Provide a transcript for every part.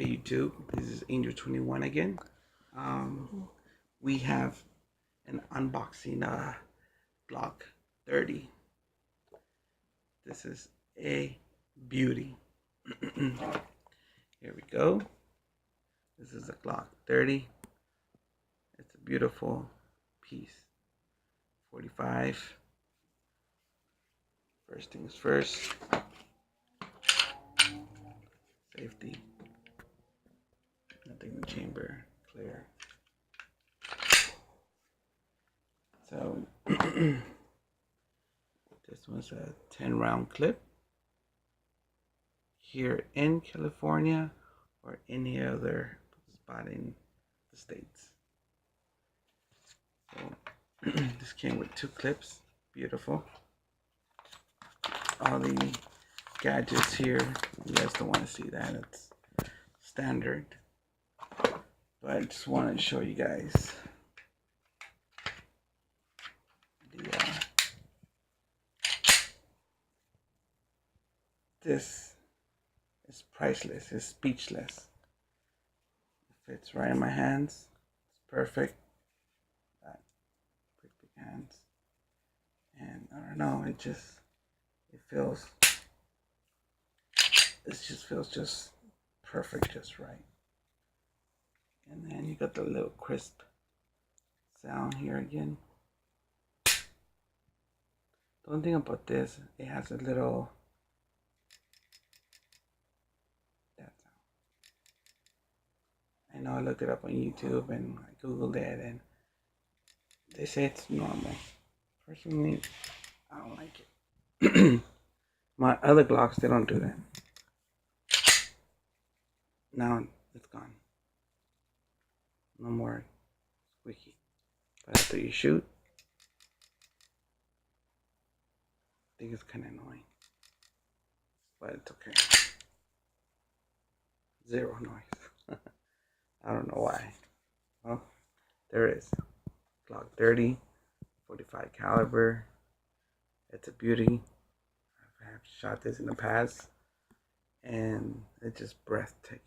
Hey YouTube, this is Angel 21 again. We have an unboxing Glock 30. This is a beauty. Here we go. This is a Glock 30. It's a beautiful piece. 45. First things first. Safety. Nothing in the chamber. Clear. So this was a 10-round clip. Here in California or any other spot in the States. So this came with 2 clips. Beautiful. All the gadgets here, you guys don't want to see that, it's standard. But I just wanted to show you guys this is priceless, it's speechless. It fits right in my hands, it's perfect. Got pretty big hands. And I don't know, it just feels just perfect, just right. And then you got the little crisp sound here again. The only thing about this, it has a little that sound. I know I looked it up on YouTube and I googled it and they say it's normal. Personally, I don't like it. My other Glocks, they don't do that. Now it's gone. No more squeaky. But after you shoot, I think it's kind of annoying. But it's okay. Zero noise. I don't know why. Well, there it is. Glock 30, 45 caliber. It's a beauty. I've shot this in the past, and it's just breathtaking.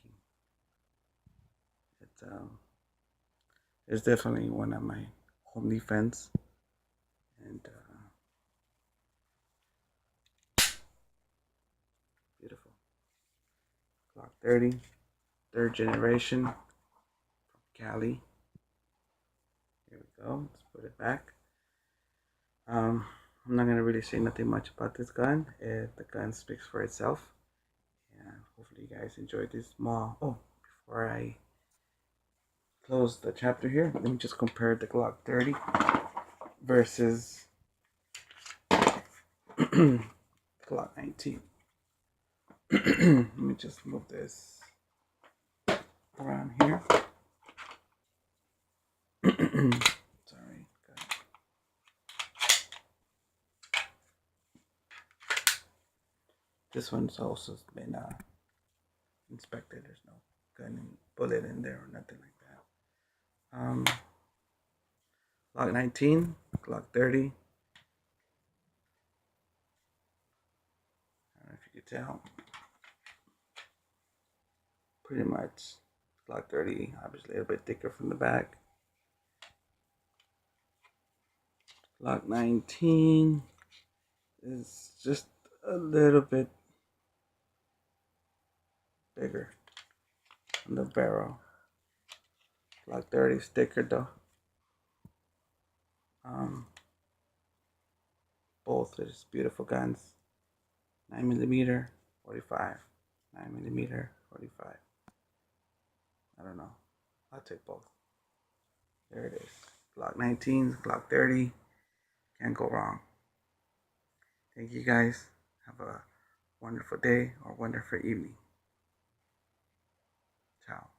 It's definitely one of my home defense, and beautiful. Glock 30, 3rd generation from Cali. Here we go. Let's put it back. I'm not gonna really say nothing much about this gun. The gun speaks for itself, and hopefully you guys enjoyed this small. Oh, before I close the chapter here, let me just compare the Glock 30 versus Glock 19. Let me just move this around here. Sorry. This one's also been inspected. There's no gun and bullet in there or nothing like that. Glock 19, Glock 30. I don't know if you can tell. Pretty much Glock 30, obviously a little bit thicker from the back. Glock 19 is just a little bit bigger on the barrel. Glock 30 is thicker though. Both are just beautiful guns. 9mm, 45. 9mm, 45. I don't know. I'll take both. There it is. Glock 19, Glock 30. Can't go wrong. Thank you guys. Have a wonderful day or wonderful evening. Ciao.